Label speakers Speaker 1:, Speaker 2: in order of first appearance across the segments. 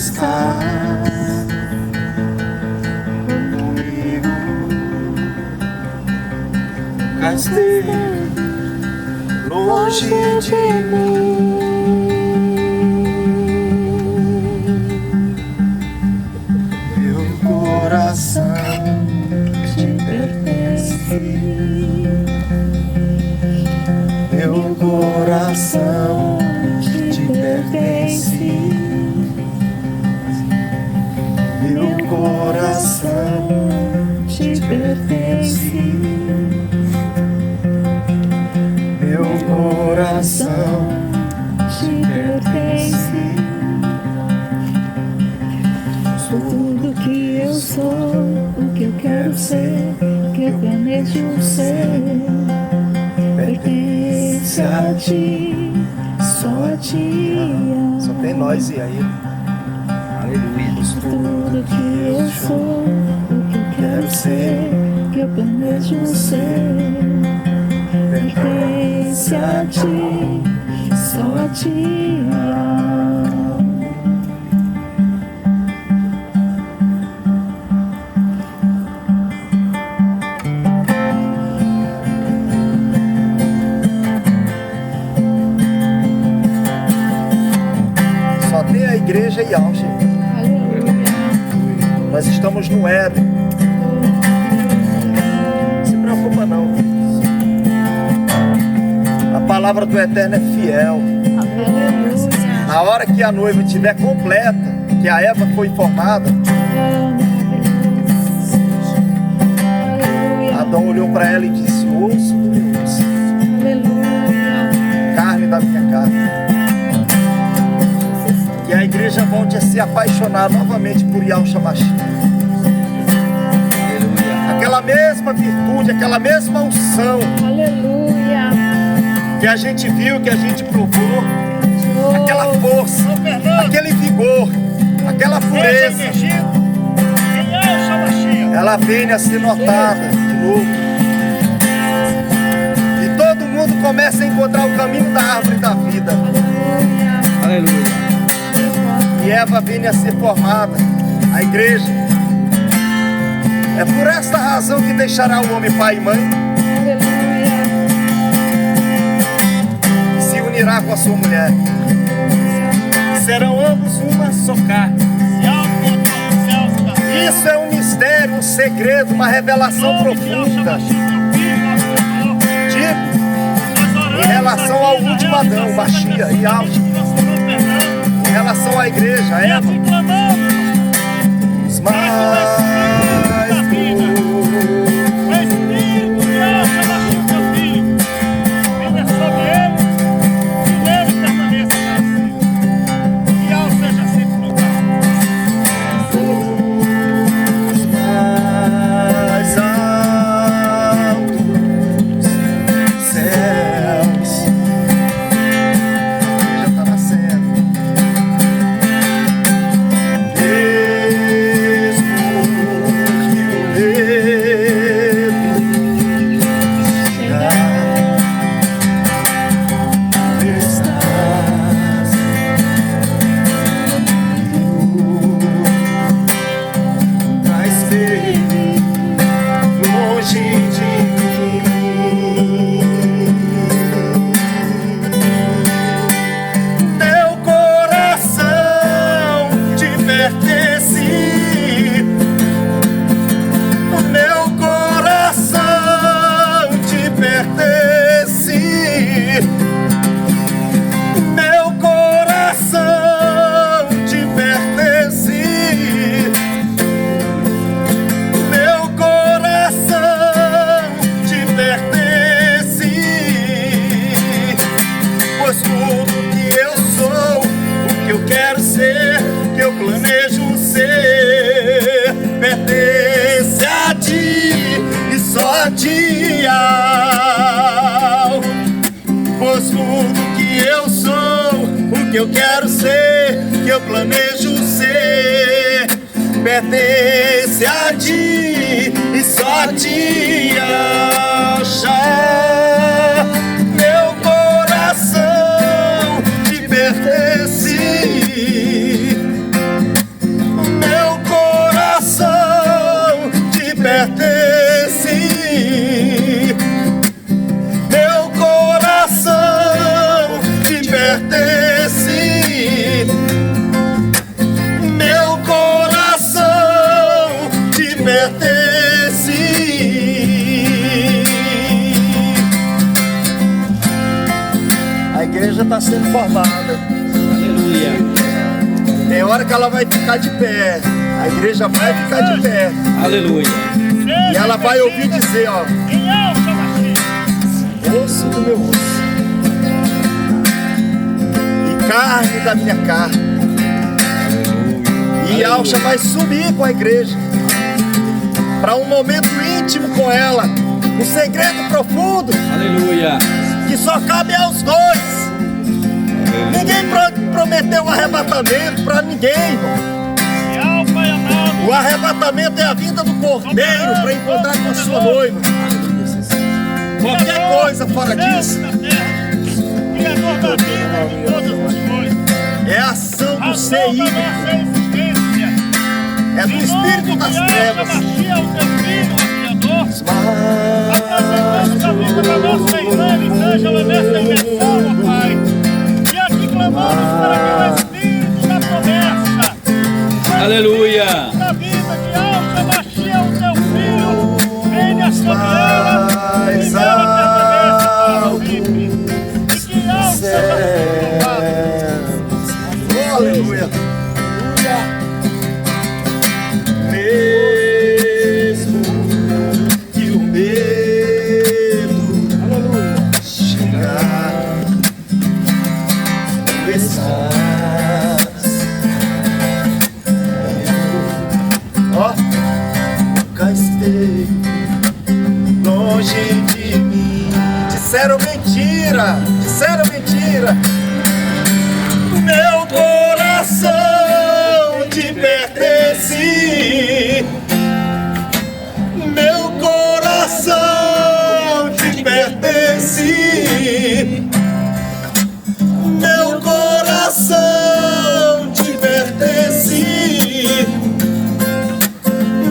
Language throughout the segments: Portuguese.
Speaker 1: está comigo. Cá esteve longe de mim. Meu coração te pertence. Meu coração te pertence. Meu coração te pertence. Meu coração te pertence.
Speaker 2: Sou tudo que eu sou, o que eu quero ser, que eu planejo ser. Pertence a ti, só a ti.
Speaker 1: Só tem nós e aí. Aleluia.
Speaker 2: Tudo que eu sou, o que eu quero ser, que eu planejo ser. Pertence a ti, só a ti.
Speaker 1: Só tem a igreja e Alche. Nós estamos no Éden. Não se preocupa não. A palavra do Eterno é fiel. Na hora que a noiva estiver completa, que a Eva foi formada, Adão olhou para ela e disse: osso do meu osso, carne da minha carne. Que a igreja volte a se apaixonar novamente por Yahshua Mashiach. Aquela mesma virtude, aquela mesma unção.
Speaker 2: Aleluia.
Speaker 1: Que a gente viu, que a gente provou. Aquela força, aquele vigor, aquela pureza. Ela venha a ser notada de novo. E todo mundo começa a encontrar o caminho da árvore da vida.
Speaker 3: Aleluia.
Speaker 1: E Eva venha a ser formada, a igreja. É por esta razão que deixará o homem pai e mãe. E se unirá com a sua mulher. Serão ambos uma só carne. Isso é um mistério, um segredo, uma revelação profunda. Tipo, em relação ao último Adão, Mashiach e Alche. Em relação à igreja, Eva. Os mais pertence a ti e só a ti, pois tudo que eu sou, o que eu quero ser, que eu planejo ser, pertence a ti e só a ti, meu coração te pertence. pertence. Meu coração te pertence. A igreja está sendo formada.
Speaker 3: Aleluia.
Speaker 1: Tem hora que ela vai ficar de pé. A igreja vai ficar de pé.
Speaker 3: Aleluia.
Speaker 1: E ela vai ouvir dizer, ó: osso do meu osso e carne da minha carne. E Alcha vai subir com a igreja para um momento íntimo com ela, um segredo profundo.
Speaker 3: Aleluia.
Speaker 1: Que só cabe aos dois. Ninguém prometeu um arrebatamento para ninguém, irmão. O arrebatamento é a vinda do Cordeiro para encontrar com a sua noiva. Qualquer coisa fora disso é a ação do ser híbrido, é do espírito das trevas.
Speaker 3: Aleluia.
Speaker 1: Mais alto céus. Aleluia. Mesmo que o medo chegar, tu estás. Ó, nunca esteve longe de mim. Disseram mentira, disseram mentira. Meu coração te pertence. Meu coração te pertence. Meu coração te pertence.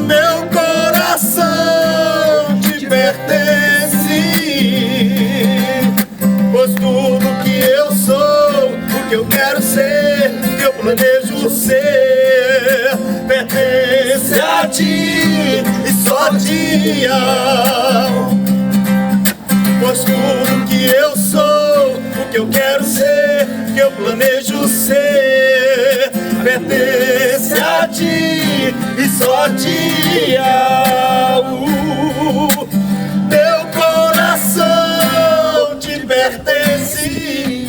Speaker 1: Meu coração te pertence. Pois tudo que eu sou, o que eu quero ser, que eu planejo ser, pertence a ti e só a ti. Pois tudo que eu sou, o que eu quero ser, que eu planejo ser, pertence a ti e só a ti. Meu coração te pertence.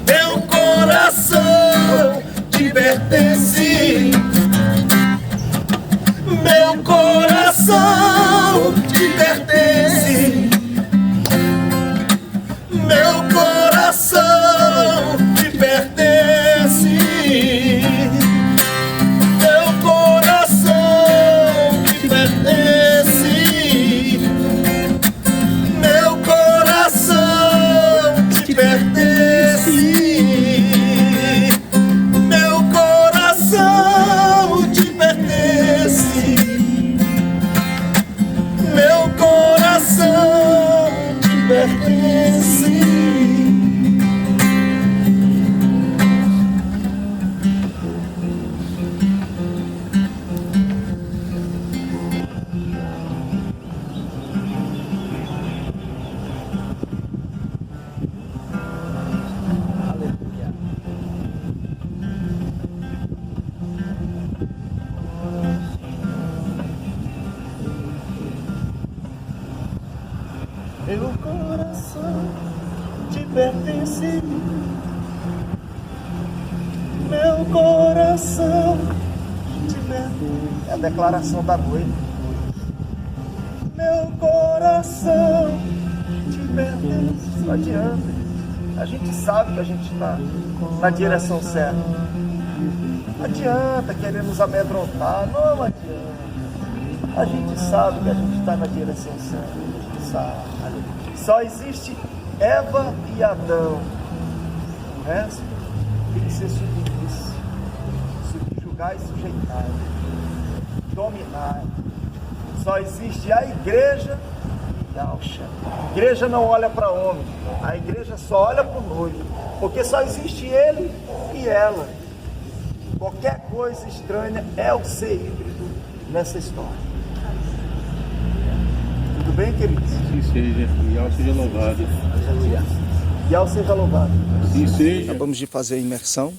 Speaker 1: Meu coração te pertence. Meu coração te pertence. Meu coração te pertence. Meu coração te pertence. Meu coração te pertence. Meu coração te pertence. Meu coração te pertence. Meu coração te pertence. Meu coração te pertence. É a declaração da noite. Meu coração te pertence. Não adianta. A gente sabe que a gente está na direção certa. Não adianta querer nos amedrontar. Não adianta. A gente sabe que a gente está na direção certa. A gente sabe. Só existe Eva e Adão. O resto tem que ser submisso, subjugar e sujeitar, dominar. Só existe a igreja Yalcha. A igreja não olha para homem, a igreja só olha para o noivo, porque só existe ele e ela. Qualquer coisa estranha é o ser híbrido nessa história. Tudo bem, queridos?
Speaker 4: Sim seja, Yal seja louvado.
Speaker 1: Yal seja louvado.
Speaker 4: Sim seja.
Speaker 1: Acabamos de fazer a imersão.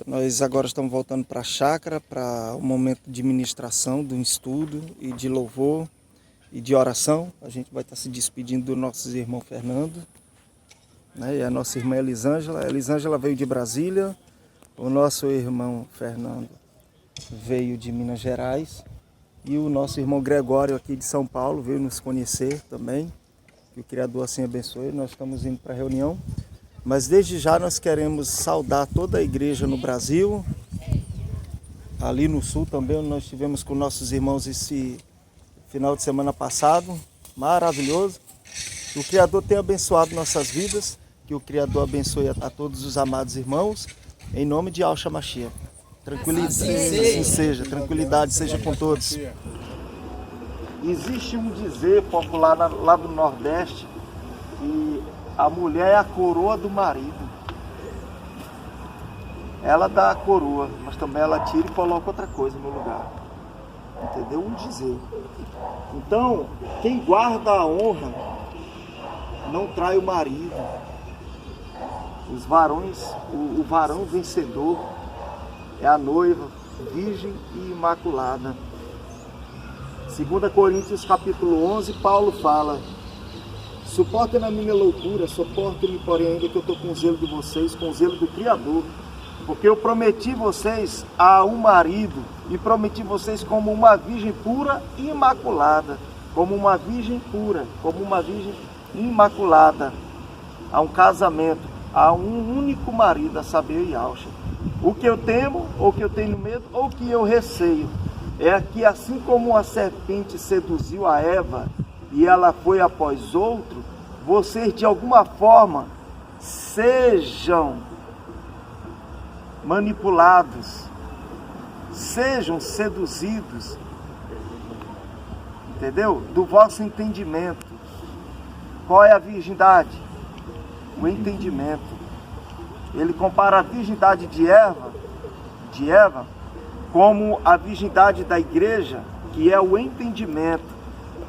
Speaker 1: Nós agora estamos voltando para a chácara, para o momento de ministração, do estudo e de louvor e de oração. A gente vai estar se despedindo do nosso irmão Fernando, né? E a nossa irmã Elisângela. A Elisângela veio de Brasília. O nosso irmão Fernando veio de Minas Gerais e o nosso irmão Gregório aqui de São Paulo veio nos conhecer também. Que o Criador assim abençoe. Nós estamos indo para a reunião, mas desde já nós queremos saudar toda a igreja no Brasil, ali no sul também, onde nós estivemos com nossos irmãos esse final de semana passado, maravilhoso. Que o Criador tenha abençoado nossas vidas, que o Criador abençoe a todos os amados irmãos. Em nome de Yahshua Mashiach. Assim seja, tranquilidade seja com todos. Existe um dizer popular lá do Nordeste que a mulher é a coroa do marido. Ela dá a coroa, mas também ela tira e coloca outra coisa no lugar. Entendeu? Um dizer. Então, quem guarda a honra não trai o marido. Os varões, o varão vencedor é a noiva, virgem e imaculada. 2 Coríntios capítulo 11, Paulo fala: suportem a minha loucura, suportem-me, porém, ainda que eu estou com o zelo de vocês, com o zelo do Criador, porque eu prometi vocês a um marido, e prometi vocês como uma virgem pura e imaculada, como uma virgem pura, como uma virgem imaculada, a um casamento, a um único marido, a saber, Yahshua. O que eu temo, ou o que eu tenho medo, ou o que eu receio, é que assim como a serpente seduziu a Eva e ela foi após outro, vocês de alguma forma sejam manipulados, sejam seduzidos, entendeu? Do vosso entendimento. Qual é a virgindade? O entendimento. Ele compara a virgindade de Eva como a virgindade da igreja, que é o entendimento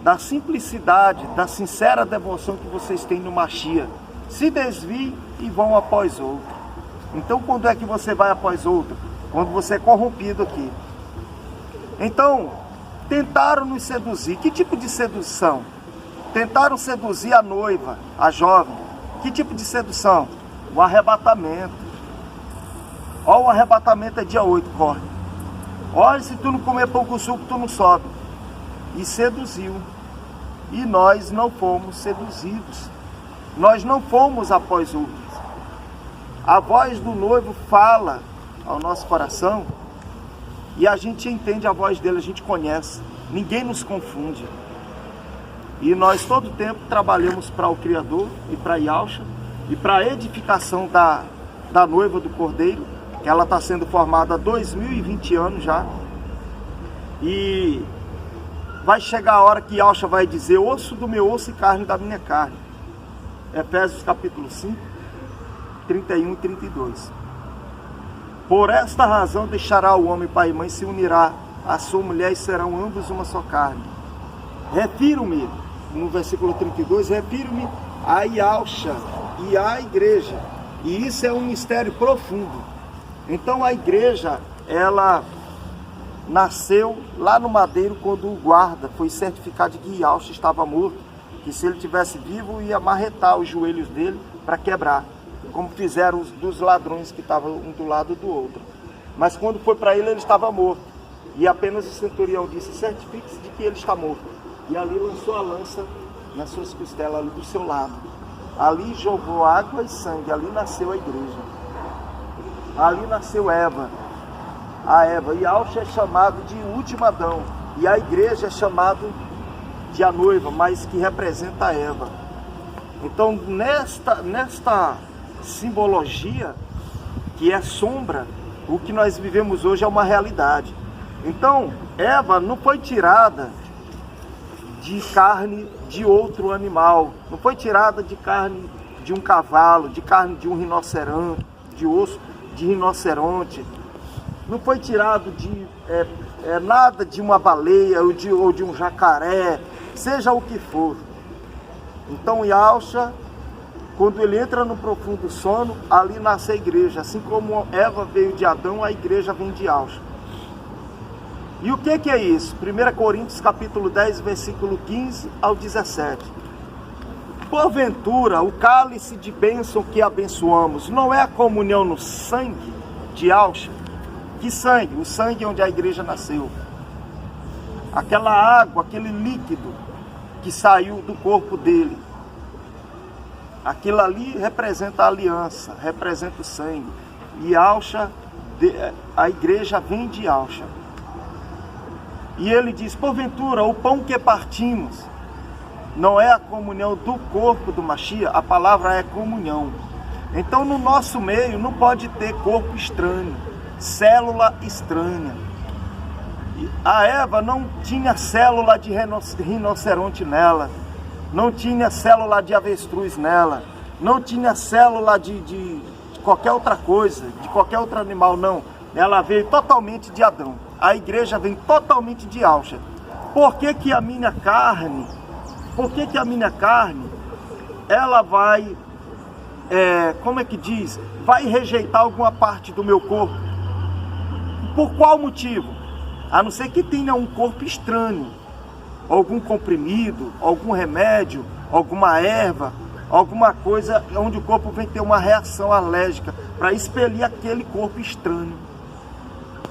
Speaker 1: da simplicidade, da sincera devoção que vocês têm no Mashiach. Se desviem e vão após outro. Então, quando é que você vai após outro? Quando você é corrompido aqui. Então, tentaram nos seduzir. Que tipo de sedução? Tentaram seduzir a noiva, a jovem. Que tipo de sedução? O arrebatamento. Ó, o arrebatamento é dia 8, corre. Olha, se tu não comer pão com suco, tu não sobe. E seduziu. E nós não fomos seduzidos. Nós não fomos após outros. A voz do noivo fala ao nosso coração e a gente entende a voz dele, a gente conhece. Ninguém nos confunde. E nós todo o tempo trabalhamos para o Criador e para Yahshua e para a edificação da noiva do Cordeiro, que ela está sendo formada há 2020 anos já. E vai chegar a hora que Yahshua vai dizer: osso do meu osso e carne da minha carne. Efésios capítulo 5, 31 e 32. Por esta razão deixará o homem pai e mãe, se unirá à sua mulher e serão ambos uma só carne. Refiro-me, no versículo 32, refiro-me a Yahshua e à igreja. E isso é um mistério profundo. Então a igreja, ela nasceu lá no madeiro quando o guarda foi certificado de que Yahshua estava morto, que se ele estivesse vivo ia marretar os joelhos dele para quebrar, como fizeram os dos ladrões que estavam um do lado do outro. Mas quando foi para ele, ele estava morto. E apenas o centurião disse: certifique-se de que ele está morto. E ali lançou a lança nas suas costelas, ali do seu lado. Ali jogou água e sangue, ali nasceu a igreja. Ali nasceu Eva. A Eva. E Yahshua é chamado de último Adão. E a igreja é chamado de a noiva, mas que representa a Eva. Então, nesta simbologia, que é sombra, o que nós vivemos hoje é uma realidade. Então, Eva não foi tirada de carne de outro animal, não foi tirada de carne de um cavalo, de carne de um rinoceronte, de osso de rinoceronte, não foi tirado de nada de uma baleia ou de um jacaré, seja o que for. Então Yahshua, quando ele entra no profundo sono, ali nasce a igreja. Assim como Eva veio de Adão, a igreja vem de Yahshua. E o que é isso? 1 Coríntios capítulo 10, versículo 15 ao 17. Porventura, o cálice de bênção que abençoamos não é a comunhão no sangue de Yahshua? Que sangue? O sangue onde a igreja nasceu. Aquela água, aquele líquido que saiu do corpo dele. Aquilo ali representa a aliança, representa o sangue. E Yahshua, a igreja vem de Yahshua. E ele diz, porventura, o pão que partimos não é a comunhão do corpo do Mashiach? A palavra é comunhão. Então no nosso meio não pode ter corpo estranho, célula estranha. A Eva não tinha célula de rinoceronte nela, não tinha célula de avestruz nela, não tinha célula de qualquer outra coisa, de qualquer outro animal, não. Ela veio totalmente de Adão. A igreja vem totalmente de Yahshua. Por que que a minha carne, ela vai, como é que diz? Vai rejeitar alguma parte do meu corpo? Por qual motivo? A não ser que tenha um corpo estranho, algum comprimido, algum remédio, alguma erva, alguma coisa onde o corpo vem ter uma reação alérgica para expelir aquele corpo estranho.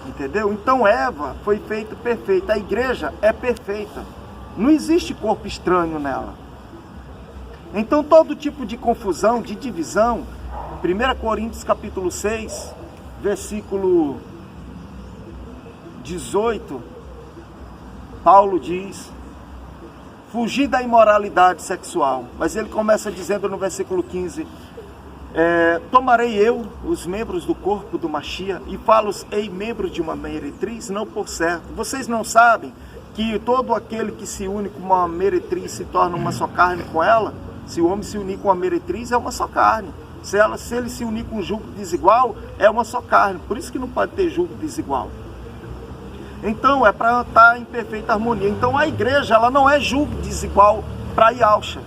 Speaker 1: Entendeu? Então Eva foi feita perfeita, a igreja é perfeita, não existe corpo estranho nela. Então todo tipo de confusão, de divisão, 1 Coríntios capítulo 6, versículo 18, Paulo diz, fugir da imoralidade sexual, mas ele começa dizendo no versículo 15, tomarei eu os membros do corpo do Mashiach e falo-ei membros de uma meretriz, não por certo. Vocês não sabem que todo aquele que se une com uma meretriz se torna uma só carne com ela? Se o homem se unir com uma meretriz, é uma só carne. Se ele se unir com um jugo desigual, é uma só carne. Por isso que não pode ter jugo desigual. Então é para estar em perfeita harmonia. Então a igreja, ela não é jugo desigual para Yahshua.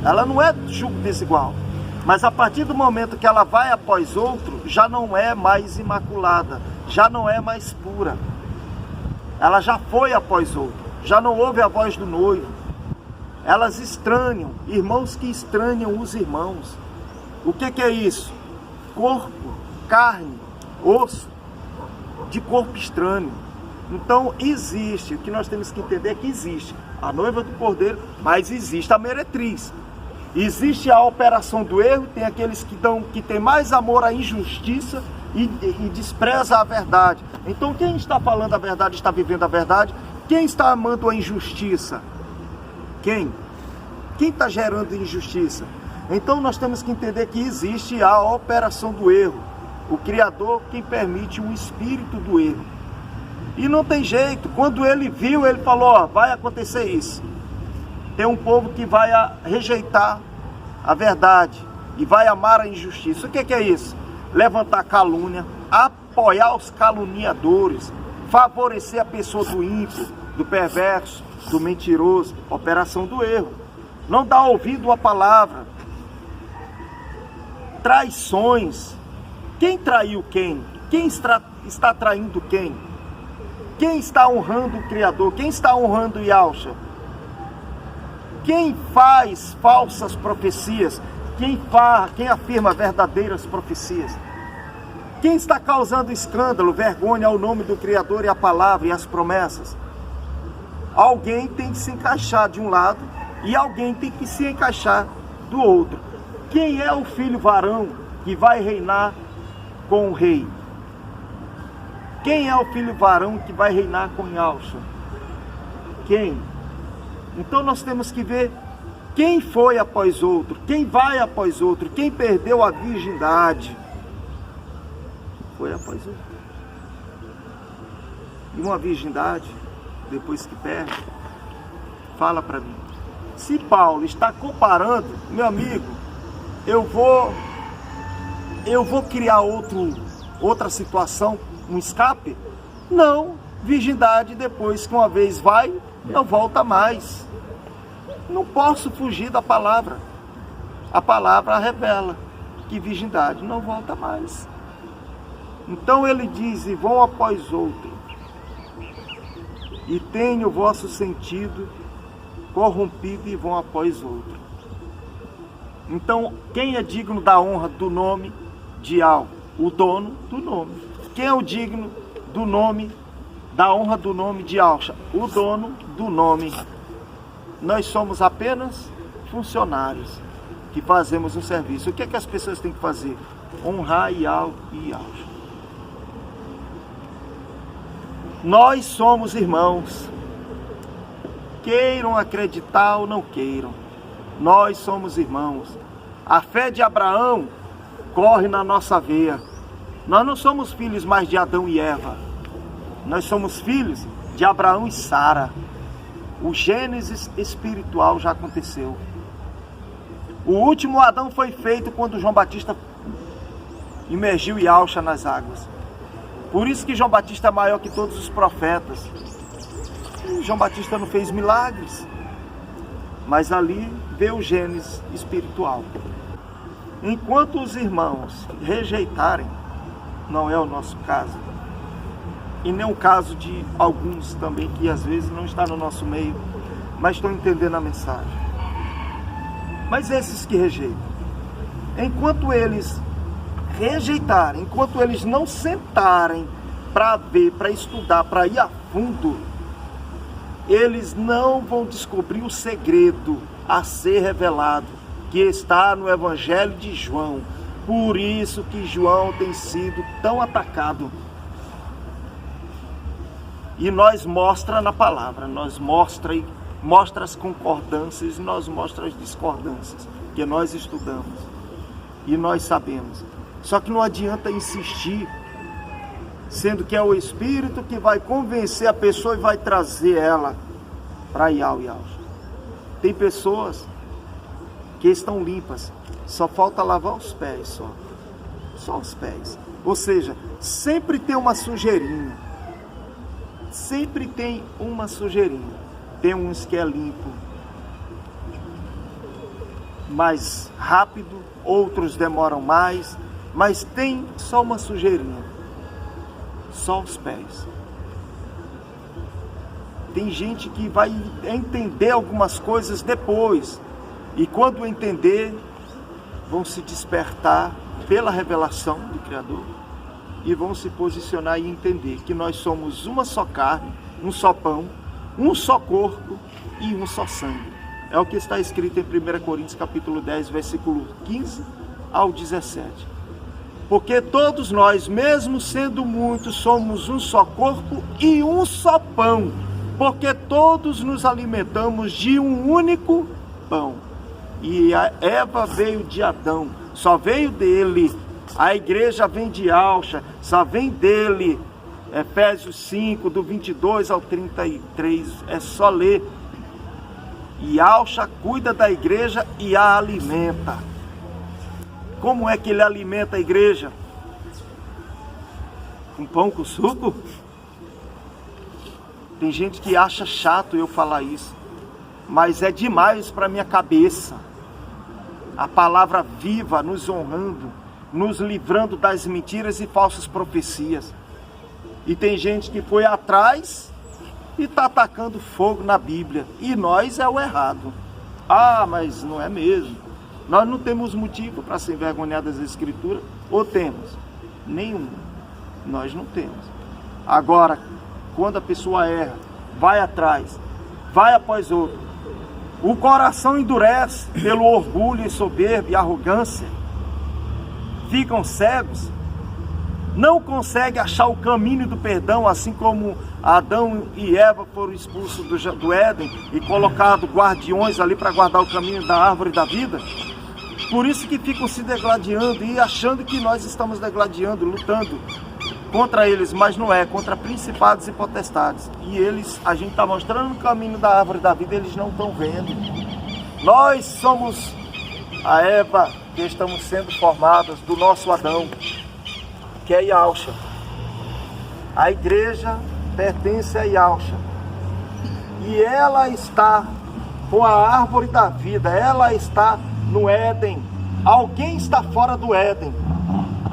Speaker 1: Ela não é jugo desigual. Mas a partir do momento que ela vai após outro, já não é mais imaculada, já não é mais pura. Ela já foi após outro, já não ouve a voz do noivo. Elas estranham, irmãos que estranham os irmãos. O que é isso? Corpo, carne, osso, de corpo estranho. Então existe, o que nós temos que entender é que existe a noiva do Cordeiro, mas existe a meretriz. Existe a operação do erro, tem aqueles que têm mais amor à injustiça e despreza a verdade. Então quem está falando a verdade está vivendo a verdade. Quem está amando a injustiça? Quem? Quem está gerando injustiça? Então nós temos que entender que existe a operação do erro. O Criador quem permite o espírito do erro. E não tem jeito, quando ele viu, ele falou, ó, vai acontecer isso. Tem um povo que vai rejeitar a verdade e vai amar a injustiça. O que é isso? Levantar calúnia, apoiar os caluniadores, favorecer a pessoa do ímpio, do perverso, do mentiroso, operação do erro. Não dar ouvido à palavra. Traições. Quem traiu quem? Quem está traindo quem? Quem está honrando o Criador? Quem está honrando Yahshua? Quem faz falsas profecias? Quem afirma verdadeiras profecias? Quem está causando escândalo, vergonha ao nome do Criador e a palavra e as promessas? Alguém tem que se encaixar de um lado e alguém tem que se encaixar do outro. Quem é o filho varão que vai reinar com o rei? Quem é o filho varão que vai reinar com Yahshua? Quem? Então nós temos que ver quem foi após outro, quem vai após outro, quem perdeu a virgindade. Foi após outro. E uma virgindade, depois que perde, Fala para mim. Se Paulo está comparando, meu amigo, eu vou criar outra situação, um escape? Não. Virgindade, depois que uma vez vai, não volta mais. Não posso fugir da palavra. A palavra revela que virgindade não volta mais. Então ele diz, e vão após outro, e tenho o vosso sentido corrompido e vão após outro. Então, quem é digno da honra do nome de algo? O dono do nome. Quem é o digno do nome, da honra do nome de Alcha? O dono do nome. Nós somos apenas funcionários que fazemos um serviço. O que é que as pessoas têm que fazer? Honrar Ial e Alcha. Nós somos irmãos. Queiram acreditar ou não queiram, nós somos irmãos. A fé de Abraão corre na nossa veia. Nós não somos filhos mais de Adão e Eva. Nós somos filhos de Abraão e Sara. O Gênesis espiritual já aconteceu. O último Adão foi feito quando João Batista imergiu Yahshua nas águas. Por isso que João Batista é maior que todos os profetas. E João Batista não fez milagres, mas ali veio o Gênesis espiritual. Enquanto os irmãos rejeitarem, não é o nosso caso, e nem o caso de alguns também que às vezes não está no nosso meio, mas estão entendendo a mensagem. Mas esses que rejeitam, enquanto eles rejeitarem, enquanto eles não sentarem para ver, para estudar, para ir a fundo, eles não vão descobrir o segredo a ser revelado, que está no Evangelho de João. Por isso que João tem sido tão atacado. E nós mostra na palavra, nós mostra as concordâncias e nós mostra as discordâncias, que nós estudamos e nós sabemos. Só que não adianta insistir, sendo que é o Espírito que vai convencer a pessoa e vai trazer ela para Ial e Alcha. Tem pessoas que estão limpas, só falta lavar os pés, só os pés. Ou seja, sempre tem uma sujeirinha. Sempre tem uma sujeirinha. Tem uns que é limpo mais rápido, outros demoram mais, mas tem só uma sujeirinha. Só os pés. Tem gente que vai entender algumas coisas depois. E quando entender, vão se despertar pela revelação do Criador e vão se posicionar e entender que nós somos uma só carne, um só pão, um só corpo e um só sangue. É o que está escrito em 1 Coríntios capítulo 10, versículo 15 ao 17. Porque todos nós, mesmo sendo muitos, somos um só corpo e um só pão. Porque todos nos alimentamos de um único pão. E a Eva veio de Adão, só veio dele. A igreja vem de Alcha, só vem dele. Efésios 5, do 22 ao 33, é só ler. E Alcha cuida da igreja e a alimenta. Como é que ele alimenta a igreja? Com pão com suco? Tem gente que acha chato eu falar isso, mas é demais para minha cabeça. A palavra viva nos honrando, nos livrando das mentiras e falsas profecias. E tem gente que foi atrás e está atacando fogo na Bíblia. E nós é o errado. Ah, mas não é mesmo. Nós não temos motivo para se envergonhar das Escrituras. Ou temos? Nenhum. Nós não temos. Agora, quando a pessoa erra, vai atrás, vai após outro, o coração endurece pelo orgulho e soberba e arrogância, ficam cegos, não conseguem achar o caminho do perdão, assim como Adão e Eva foram expulsos do Éden e colocados guardiões ali para guardar o caminho da árvore da vida. Por isso que ficam se degladiando e achando que nós estamos degladiando, lutando contra eles, mas não é, contra principados e potestades. E eles, a gente está mostrando o caminho da árvore da vida, eles não estão vendo. Nós somos a Eva que estamos sendo formadas do nosso Adão, que é Yahshua. A igreja pertence a Yahshua. E ela está com a árvore da vida, ela está no Éden. Alguém está fora do Éden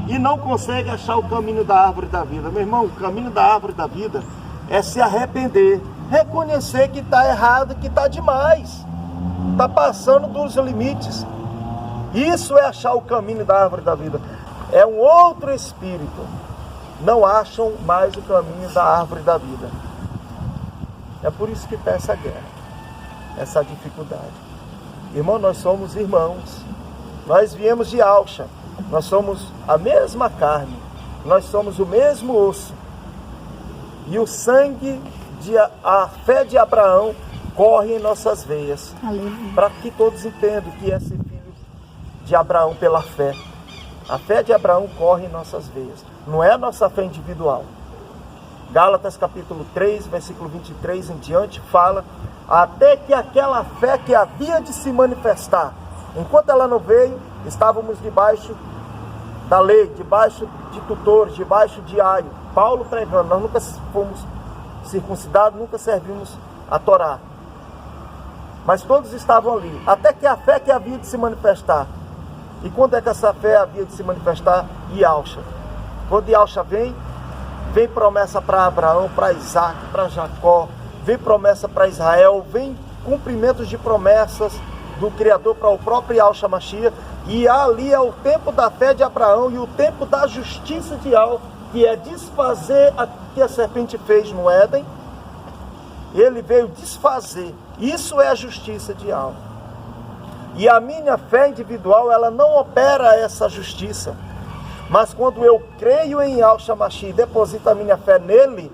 Speaker 1: e não consegue achar o caminho da árvore da vida. Meu irmão, o caminho da árvore da vida é se arrepender, reconhecer que está errado, que está demais, está passando dos limites. Isso é achar o caminho da árvore da vida. É um outro espírito. Não acham mais o caminho da árvore da vida. É por isso que está essa guerra, essa dificuldade. Irmão, nós somos irmãos. Nós viemos de Yahshua. Nós somos a mesma carne. Nós somos o mesmo osso. E o sangue, a fé de Abraão corre em nossas veias. Para que todos entendam que é esse filho de Abraão pela fé. A fé de Abraão corre em nossas veias. Não é a nossa fé individual. Gálatas capítulo 3, versículo 23 em diante, fala: até que aquela fé que havia de se manifestar, enquanto ela não veio, estávamos debaixo da lei, debaixo de tutores, debaixo de aio. Paulo pregando, nós nunca fomos circuncidados, nunca servimos a Torá. Mas todos estavam ali, até que a fé que havia de se manifestar. E quando é que essa fé havia de se manifestar? Yahshua. Quando Yahshua vem promessa para Abraão, para Isaac, para Jacó, vem promessa para Israel, vem cumprimentos de promessas do Criador para o próprio Yahshua Mashiach. E ali é o tempo da fé de Abraão e o tempo da justiça de Yahweh, que é desfazer o que a serpente fez no Éden. Ele veio desfazer. Isso é a justiça de Yahweh. E a minha fé individual, ela não opera essa justiça. Mas quando eu creio em Yahshua Mashiach e deposito a minha fé nele,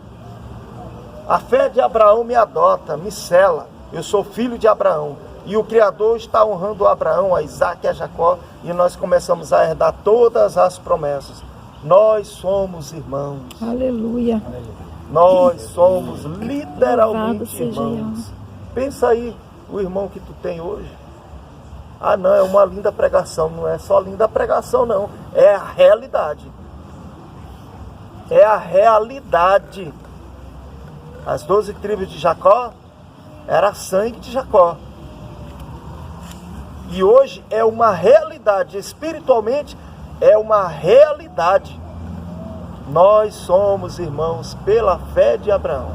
Speaker 1: a fé de Abraão me adota, me sela. Eu sou filho de Abraão. E o Criador está honrando a Abraão, a Isaac e a Jacó. E nós começamos a herdar todas as promessas. Nós somos irmãos.
Speaker 2: Aleluia.
Speaker 1: Nós somos literalmente irmãos. Pensa aí, o irmão que tu tem hoje. Ah não, é uma linda pregação. Não é só linda pregação não, é a realidade. É a realidade. As 12 tribos de Jacó era sangue de Jacó. E hoje é uma realidade, espiritualmente é uma realidade. Nós somos irmãos pela fé de Abraão.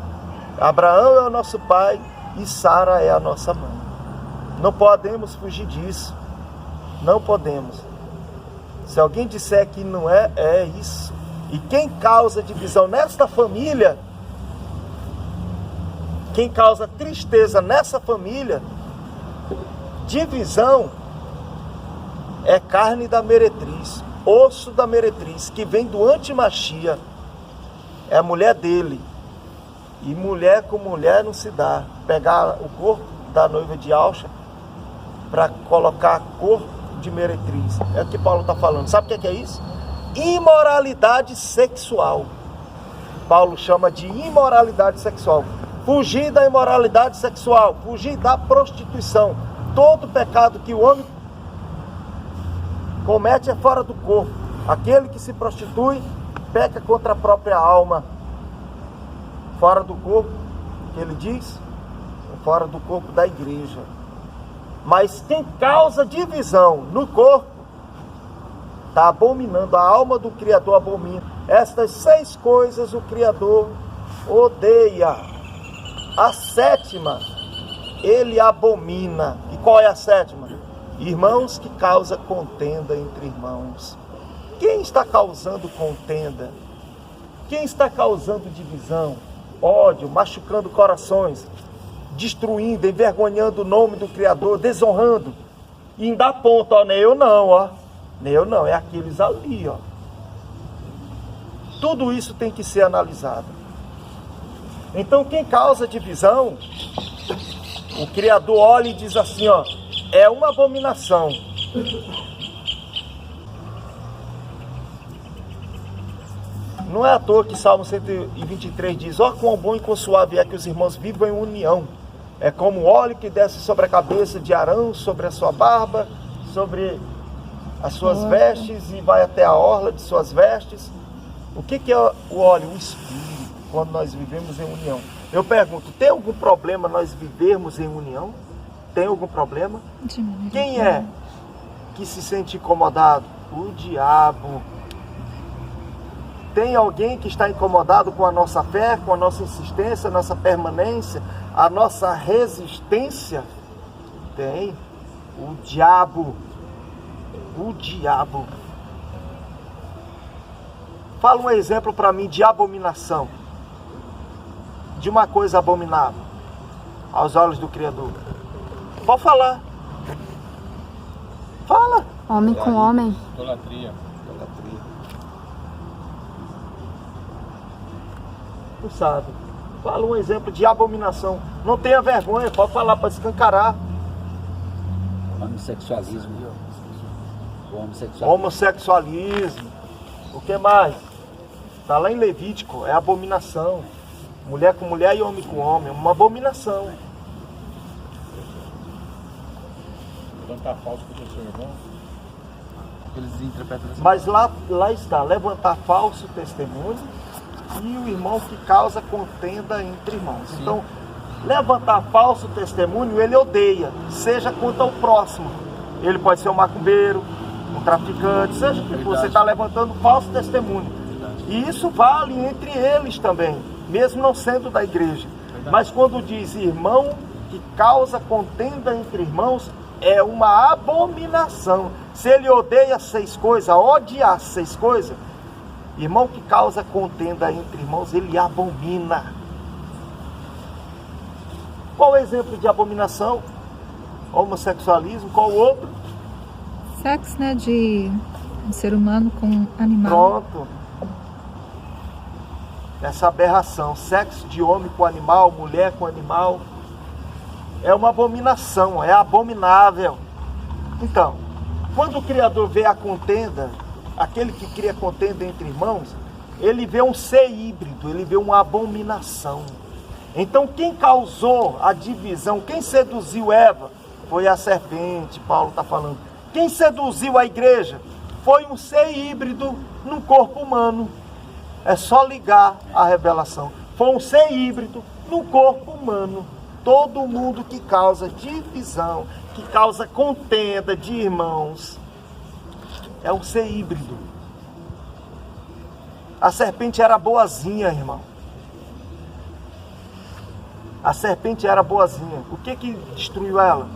Speaker 1: Abraão é o nosso pai e Sara é a nossa mãe. Não podemos fugir disso. Não podemos. Se alguém disser que não é, é isso. E quem causa divisão nesta família, quem causa tristeza nessa família, divisão, é carne da meretriz, osso da meretriz, que vem do antimachia. É a mulher dele. E mulher com mulher não se dá. Pegar o corpo da noiva de Yahshua para colocar corpo de meretriz. É o que Paulo está falando. Sabe o que é isso? Imoralidade sexual. Paulo chama de imoralidade sexual. Fugir da imoralidade sexual, fugir da prostituição. Todo pecado que o homem comete é fora do corpo. Aquele que se prostitui peca contra a própria alma. Fora do corpo, que ele diz, fora do corpo da igreja. Mas quem causa divisão no corpo está abominando, a alma do Criador abomina. Estas 6 coisas o Criador odeia. A 7ª, ele abomina. E qual é a 7ª? Irmãos que causam contenda entre irmãos. Quem está causando contenda? Quem está causando divisão, ódio, machucando corações, destruindo, envergonhando o nome do Criador, desonrando? E ainda aponta, ó, nem eu não, ó. Nem eu não, é aqueles ali, ó. Tudo isso tem que ser analisado. Então quem causa divisão, o Criador olha e diz assim, ó, é uma abominação. Não é à toa que Salmo 123 diz: ó, quão bom e quão suave é que os irmãos vivam em união. É como o óleo que desce sobre a cabeça de Arão, sobre a sua barba, sobre as suas vestes e vai até a orla de suas vestes. O que é o óleo? O Espírito, quando nós vivemos em união. Eu pergunto, tem algum problema nós vivermos em união? Tem algum problema? Quem é que se sente incomodado? O diabo. Tem alguém que está incomodado com a nossa fé, com a nossa insistência, a nossa permanência, a nossa resistência? Tem. O diabo. O diabo. Fala um exemplo para mim de abominação. De uma coisa abominável aos olhos do Criador. Pode falar. Fala.
Speaker 2: Homem com homem.
Speaker 4: Idolatria.
Speaker 1: Tu sabe. Fala um exemplo de abominação. Não tenha vergonha, pode falar para escancarar.
Speaker 3: Homossexualismo.
Speaker 1: Homossexualismo. O que mais? Está lá em Levítico, é abominação. Mulher com mulher e homem com homem, uma abominação.
Speaker 4: Levantar falso contra o seu irmão.
Speaker 3: Eles interpretam assim.
Speaker 1: Mas lá está, levantar falso testemunho e o irmão que causa contenda entre irmãos.
Speaker 3: Sim.
Speaker 1: Então, levantar falso testemunho, ele odeia, seja contra o próximo. Ele pode ser um macumbeiro, um traficante, seja o que for, você está levantando falso testemunho. E isso vale entre eles também, mesmo não sendo da igreja. Mas quando diz irmão que causa contenda entre irmãos, é uma abominação. Se ele odeia 6 coisas, odiar 6 coisas, irmão que causa contenda entre irmãos, ele abomina. Qual o exemplo de abominação? Homossexualismo. Qual o outro?
Speaker 2: Sexo, né? De um ser humano com um animal.
Speaker 1: Pronto. Essa aberração, sexo de homem com animal, mulher com animal, é uma abominação, é abominável. Então, quando o Criador vê a contenda, aquele que cria contenda entre irmãos, ele vê um ser híbrido, ele vê uma abominação. Então quem causou a divisão, quem seduziu Eva, foi a serpente, Paulo está falando. Quem seduziu a igreja foi um ser híbrido num corpo humano. É só ligar a revelação. Foi um ser híbrido no corpo humano. Todo mundo que causa divisão, que causa contenda de irmãos, é um ser híbrido. A serpente era boazinha, irmão. A serpente era boazinha. O que destruiu ela?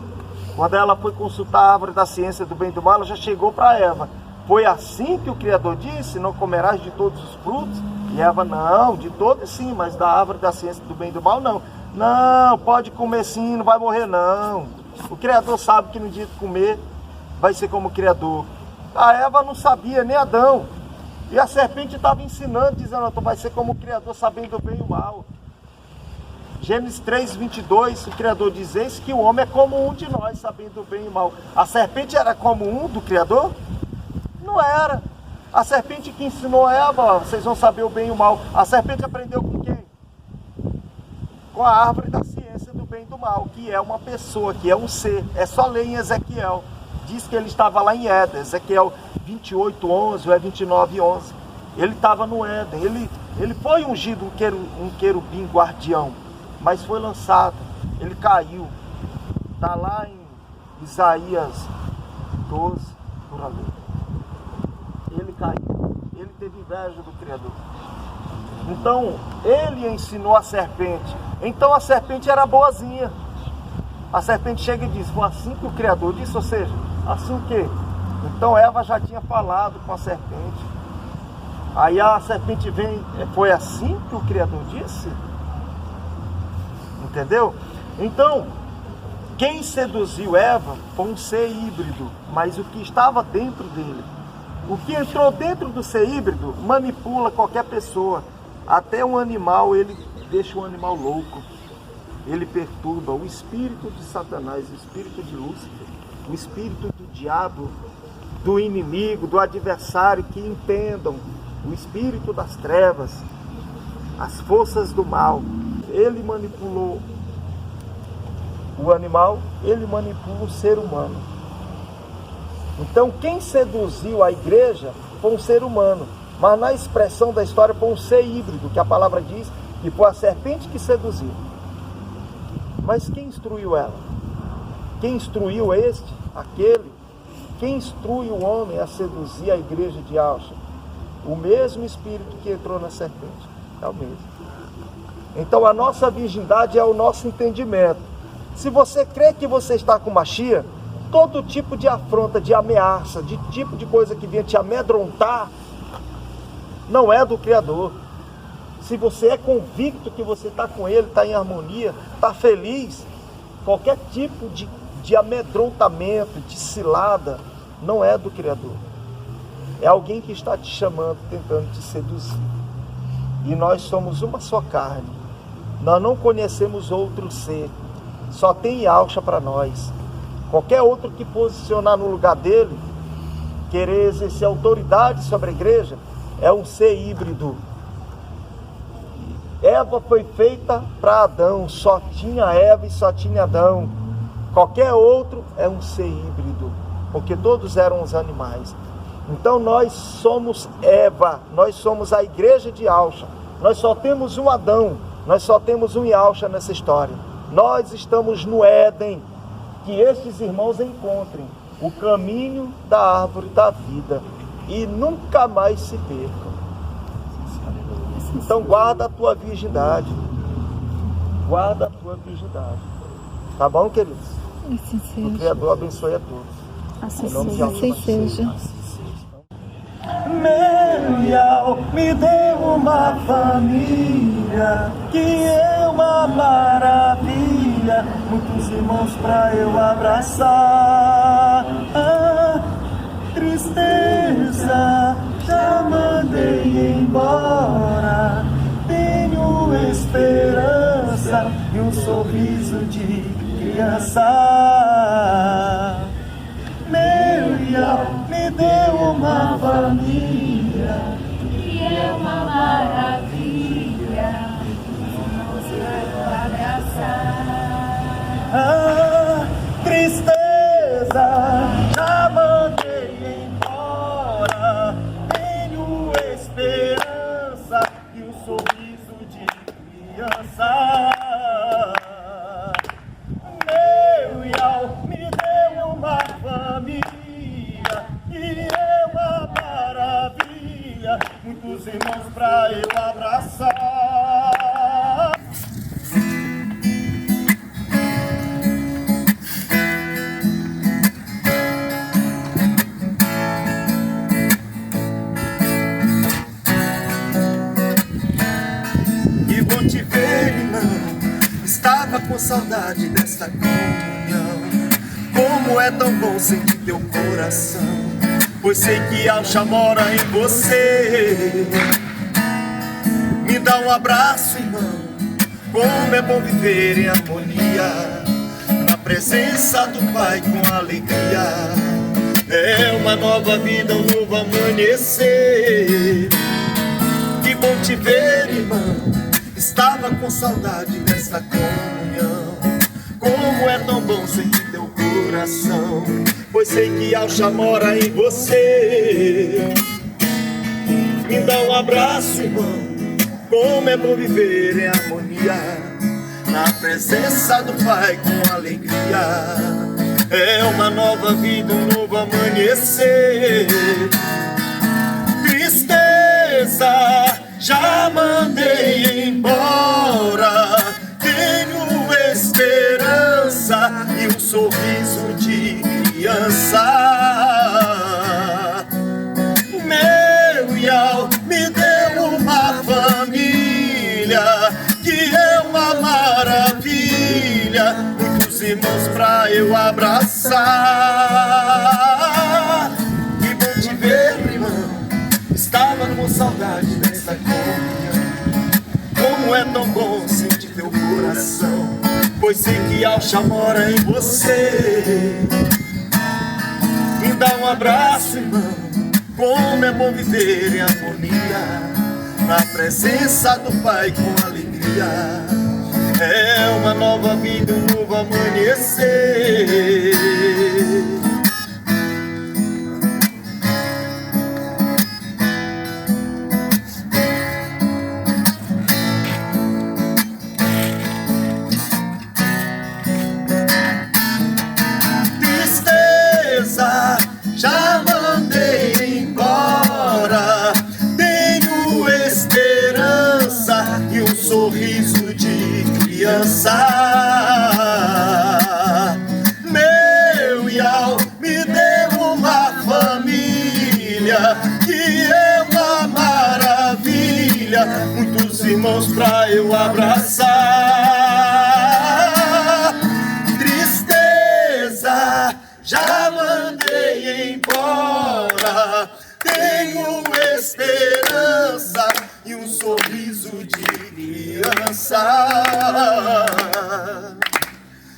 Speaker 1: Quando ela foi consultar a árvore da ciência do bem e do mal, ela já chegou para Eva. Foi assim que o Criador disse: não comerás de todos os frutos? E Eva: não, de todos sim, mas da árvore da ciência do bem e do mal não. Não, pode comer sim, não vai morrer não. O Criador sabe que no dia de comer vai ser como o Criador. A Eva não sabia, nem Adão. E a serpente estava ensinando, dizendo: tu vai ser como o Criador, sabendo o bem e o mal. Gênesis 3:22, o Criador diz: eis que o homem é como um de nós, sabendo o bem e o mal. A serpente era como um do Criador? Não era. A serpente que ensinou Eva: vocês vão saber o bem e o mal. A serpente aprendeu com quem? Com a árvore da ciência do bem e do mal, que é uma pessoa, que é um ser. É só ler em Ezequiel. Diz que ele estava lá em Éden. Ezequiel 28:11 ou é 29:11. Ele estava no Éden. Ele foi ungido um querubim guardião, mas foi lançado. Ele caiu. Está lá em Isaías 12, por ali. Ele caiu. Ele teve inveja do Criador. Então, ele ensinou a serpente. Então a serpente era boazinha. A serpente chega e diz: foi assim que o Criador disse, ou seja, assim o quê? Então Eva já tinha falado com a serpente. Aí a serpente vem: foi assim que o Criador disse? Entendeu? Então, quem seduziu Eva foi um ser híbrido, mas o que estava dentro dele, o que entrou dentro do ser híbrido, manipula qualquer pessoa. Até um animal, ele deixa um animal louco. Ele perturba o espírito de Satanás, o espírito de Lúcifer, o espírito do diabo, do inimigo, do adversário, que entendam o espírito das trevas, as forças do mal. Ele manipulou o animal, ele manipula o ser humano. Então quem seduziu a igreja foi um ser humano, mas na expressão da história foi um ser híbrido, que a palavra diz que foi a serpente que seduziu. Mas quem instruiu ela? Quem instruiu aquele? Quem instrui o homem a seduzir a igreja de Alcha? O mesmo espírito que entrou na serpente, é o mesmo. Então a nossa virgindade é o nosso entendimento. Se você crê que você está com Mashiach, todo tipo de afronta, de ameaça, de tipo de coisa que venha te amedrontar, não é do Criador. Se você é convicto que você está com Ele, está em harmonia, está feliz, qualquer tipo de amedrontamento, de cilada, não é do Criador. É alguém que está te chamando, tentando te seduzir. E nós somos uma só carne. Nós não conhecemos outro ser. Só tem Yahshua para nós. Qualquer outro que posicionar no lugar dele, querer exercer autoridade sobre a igreja, é um ser híbrido. Eva foi feita para Adão, só tinha Eva e só tinha Adão. Qualquer outro é um ser híbrido, porque todos eram os animais. Então nós somos Eva, nós somos a igreja de Yahshua. Nós só temos um Adão, nós só temos um Yahshua nessa história. Nós estamos no Éden, que estes irmãos encontrem o caminho da árvore da vida e nunca mais se percam. Então guarda a tua virgindade. Guarda a tua virgindade. Tá bom, queridos?
Speaker 2: Assim seja.
Speaker 1: O Criador abençoe a todos.
Speaker 2: Assim seja. Assim seja.
Speaker 1: Merial, me deu uma família, que é uma maravilha, muitos irmãos pra eu abraçar. Tristeza, já mandei embora, tenho esperança e um sorriso de criança. Merial, me deu uma família,
Speaker 2: Que é uma maravilha, você vai abraçar.
Speaker 1: Tristeza, já mandei embora, tenho esperança e um sorriso de criança. Meu Yau me deu uma família, que é uma maravilha, muitos irmãos pra eu abraçar. E vou te ver, irmão, estava com saudade desta comunhão. Como é tão bom sentir teu coração, pois sei que Yahshua mora em você. Me dá um abraço, irmão, como é bom viver em harmonia, na presença do Pai com alegria. É uma nova vida, um novo amanhecer. Que bom te ver, irmão, estava com saudade desta comunhão. Como é tão bom sentir teu coração, pois sei que Yahshua mora em você. Me dá um abraço, irmão, como é bom viver em harmonia, na presença do Pai com alegria. É uma nova vida, um novo amanhecer. Tristeza, já mandei embora, tenho esperança e um sorriso de criança. Meu Yau me deu uma família, que é uma maravilha, muitos irmãos pra eu abraçar. Que bom te ver, irmão, estava com saudade dessa comunhão. Como é tão bom sentir teu coração, pois sei que Yahshua mora em você. Me dá um abraço, irmão, Como é bom viver em harmonia, na presença do Pai com alegria. É uma nova vida, um novo amanhecer. Tristeza, já mandei embora. Tenho esperança e um sorriso de criança. Meu Iau me deu uma família que é uma maravilha. Muitos irmãos pra eu abraçar. Tristeza, já mandei embora. Tenho esperança e um sorriso de criança.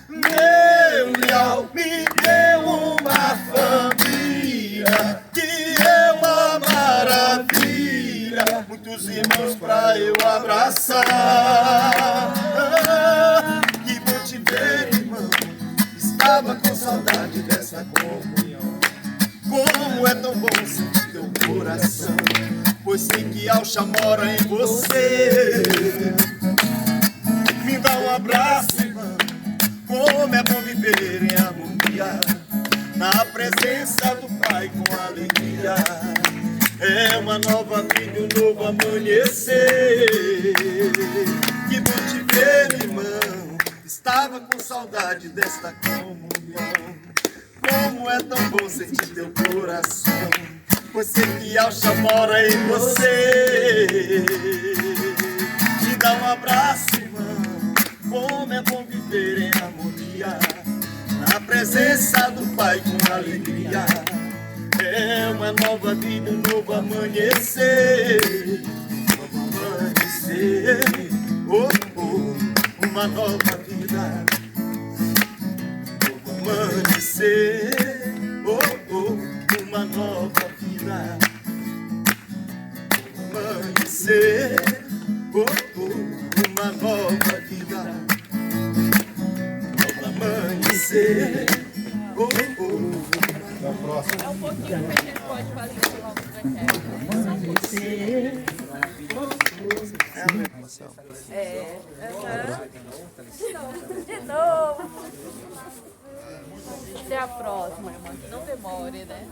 Speaker 1: Meu Iau me deu uma família que é uma maravilha. Muitos irmãos pra eu abraçar. Que bom te ver, irmão. Estava com saudade dessa comunhão. Como é tão bom sentir teu coração, pois sei que Alcha mora em você. Me dá um abraço, irmão. Como é bom viver em harmonia, na presença do Pai com alegria. É uma nova vida, um novo amanhecer. Que bom te ver, irmão. Estava com saudade desta comunhão. Como é tão bom sentir teu coração, pois sei que Alcha mora em você. Me dá um abraço, irmão. Como é bom viver em harmonia, na presença do Pai com alegria. É uma nova vida, um novo amanhecer. Novo amanhecer, oh, oh, uma nova vida. Novo amanhecer, oh, oh, uma nova vida. Novo amanhecer, oh, oh, uma nova vida. Novo amanhecer, oh, oh.
Speaker 5: É um pouquinho que a gente pode fazer logo pra de novo. Até a próxima, irmã. Não demore, né?